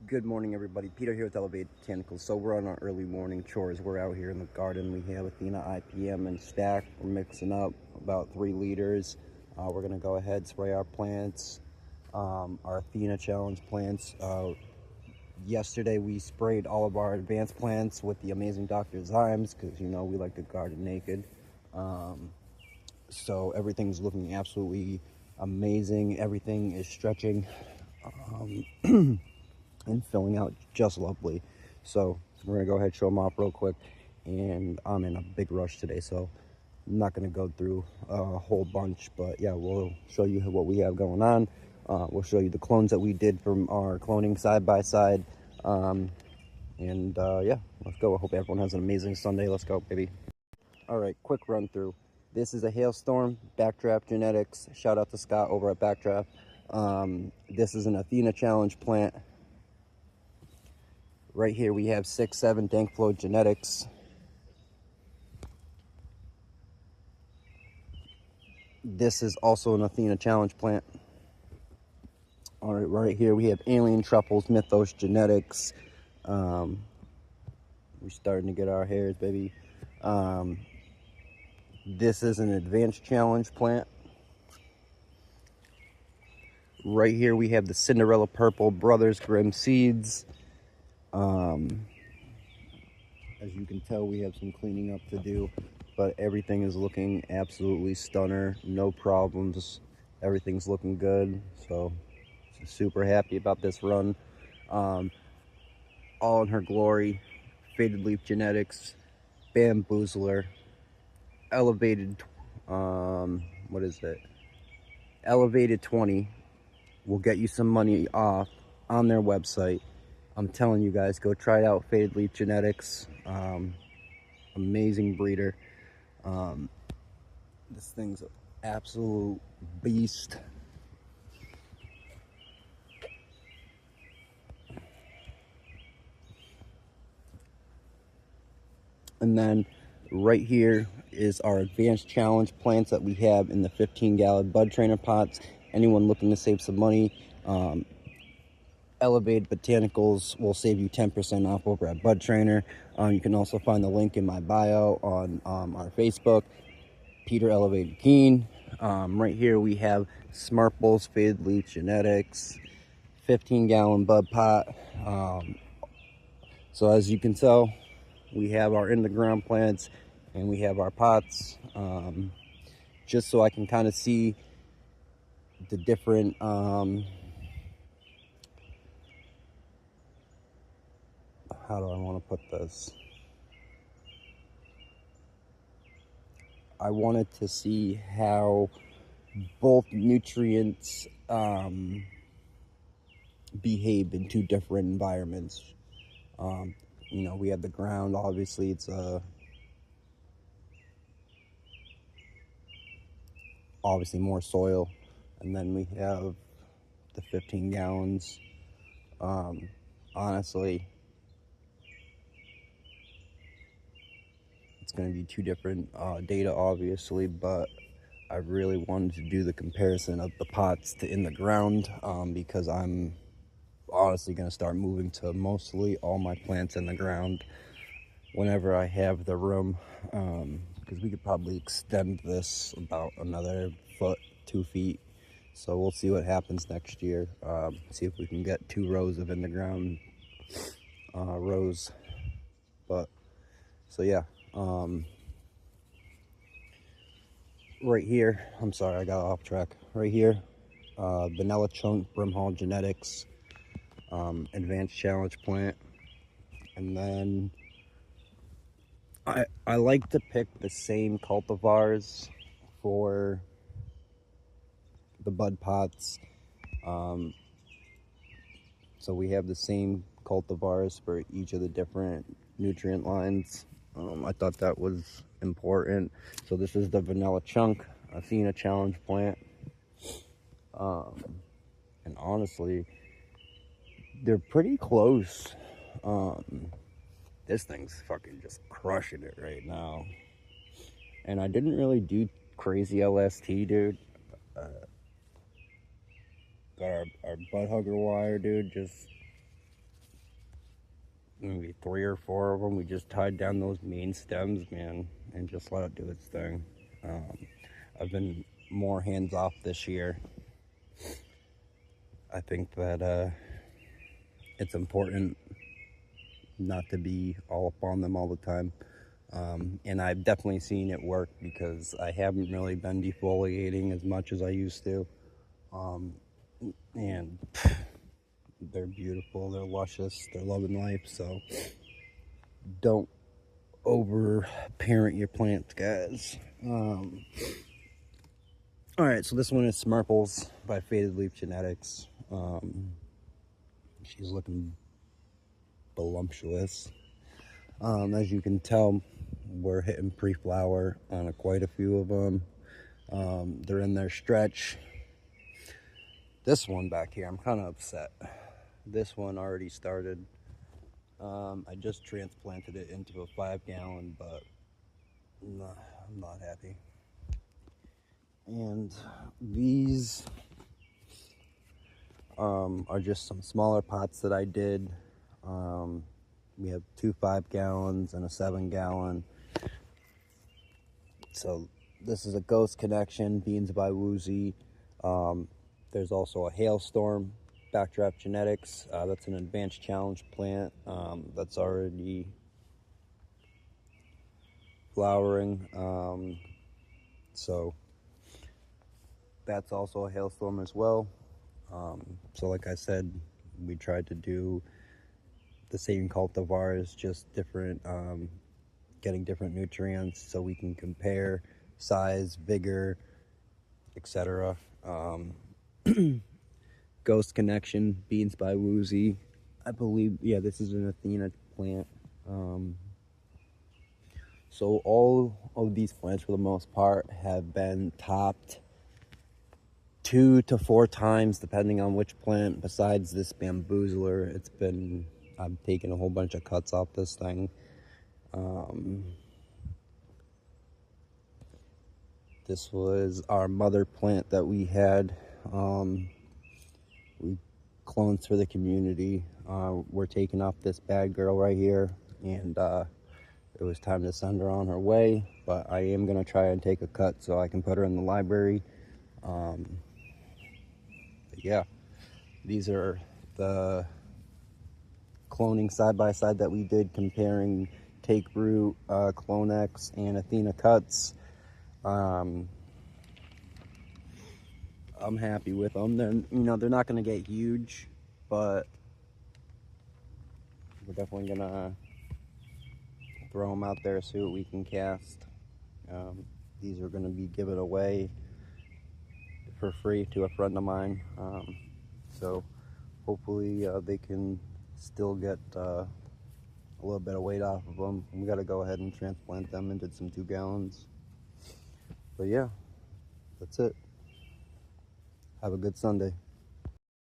Good morning, everybody. Peter here with Elevated Botanicals. So we're on our early morning chores. We're out here in the garden. We have Athena IPM and Stack. We're mixing up about 3 liters. We're going to go ahead, spray our plants, our Athena Challenge plants. Yesterday we sprayed all of our advanced plants with the amazing Dr. Zymes because, you know, we like to garden naked. So everything's looking absolutely amazing. Everything is stretching. And filling out just lovely. So we're gonna go ahead and show them off real quick, and I'm in a big rush today, so I'm not gonna go through a whole bunch, but yeah, we'll show you what we have going on. We'll show you the clones that we did from our cloning side by side, and yeah, let's go. I hope everyone has an amazing Sunday. Let's go, baby. All right, quick run through. This is a hailstorm, Backdraft Genetics. Shout out to Scott over at Backdraft. This is an Athena Challenge plant. Right here we have 6-7 Dankflow Genetics. This is also an Athena Challenge plant. All right, right here we have Alien Truffles Mythos Genetics. We're starting to get our hairs, baby. This is an Advanced Challenge plant. Right here we have the Cinderella Purple Brothers Grimm Seeds. As you can tell, we have some cleaning up to do, but everything is looking absolutely stunner. No problems. Everything's looking good. So super happy about this run. All in her glory. Faded Leaf Genetics, Bamboozler, Elevated, what is it? Elevated 20 will get you some money off on their website. I'm telling you guys, go try it out. Faded Leaf Genetics, amazing breeder. This thing's an absolute beast. And then right here is our Advanced Challenge plants that we have in the 15-gallon bud trainer pots. Anyone looking to save some money, Elevated Botanicals will save you 10% off over at Bud Trainer. You can also find the link in my bio on our Facebook, Peter Elevated Keen. Right here we have Smartbles Faded Leaf Genetics, 15-gallon bud pot. So as you can tell, we have our in-the-ground plants and we have our pots. Just so I can kind of see the different how do I want to put this? I wanted to see how both nutrients behave in 2 different environments. You know, we have the ground, obviously it's obviously more soil, and then we have the 15 gallons. Honestly, it's going to be 2 different data, obviously, but I really wanted to do the comparison of the pots to in the ground, because I'm honestly going to start moving to mostly all my plants in the ground whenever I have the room, because we could probably extend this about another foot, 2 feet. So we'll see what happens next year. See if we can get 2 rows of in the ground rows. But so yeah, right here, I'm sorry, I got off track. Right here, Vanilla Chunk Brimhall Genetics, Advanced Challenge plant. And then I like to pick the same cultivars for the bud pots. So we have the same cultivars for each of the different nutrient lines. I thought that was important. So this is the Vanilla Chunk Athena Challenge plant. And honestly, they're pretty close. This thing's fucking just crushing it right now. And I didn't really do crazy LST, dude. Got our bud hugger wire, dude, just maybe 3 or 4 of them. We just tied down those main stems, man, and just let it do its thing. I've been more hands off this year. I think that it's important not to be all up on them all the time. And I've definitely seen it work because I haven't really been defoliating as much as I used to. And they're beautiful, they're luscious, they're loving life. So don't over parent your plants, guys. All right, so this one is Smirples by Faded Leaf Genetics. She's looking voluptuous. As you can tell, we're hitting pre-flower on quite a few of them. They're in their stretch. This one back here, I'm kind of upset. This one already started. I just transplanted it into a 5-gallon, but nah, I'm not happy. And these are just some smaller pots that I did. We have 2 5-gallons and a 7-gallon. So this is a Ghost Connection, Beans by Woozy. There's also a Hailstorm, Backdraft Genetics. That's an advanced challenge plant that's already flowering. So that's also a Hailstorm as well. So like I said, we tried to do the same cultivars, just different, getting different nutrients so we can compare size, vigor, etc. Ghost Connection, Beans by Woozy. I believe, yeah, this is an Athena plant. So all of these plants, for the most part, have been topped 2 to 4 times, depending on which plant. Besides this bamboozler, I'm taking a whole bunch of cuts off this thing. This was our mother plant that we had. We clones for the community. We're taking off this bad girl right here, and it was time to send her on her way, but I am going to try and take a cut so I can put her in the library. Yeah, these are the cloning side-by-side that we did, comparing Take Root, Clonex, and Athena cuts. I'm happy with them. They're not going to get huge, but we're definitely going to throw them out there, see what we can cast. These are going to be given away for free to a friend of mine. So hopefully they can still get a little bit of weight off of them. We got to go ahead and transplant them into some 2 gallons. But yeah, that's it. Have a good Sunday.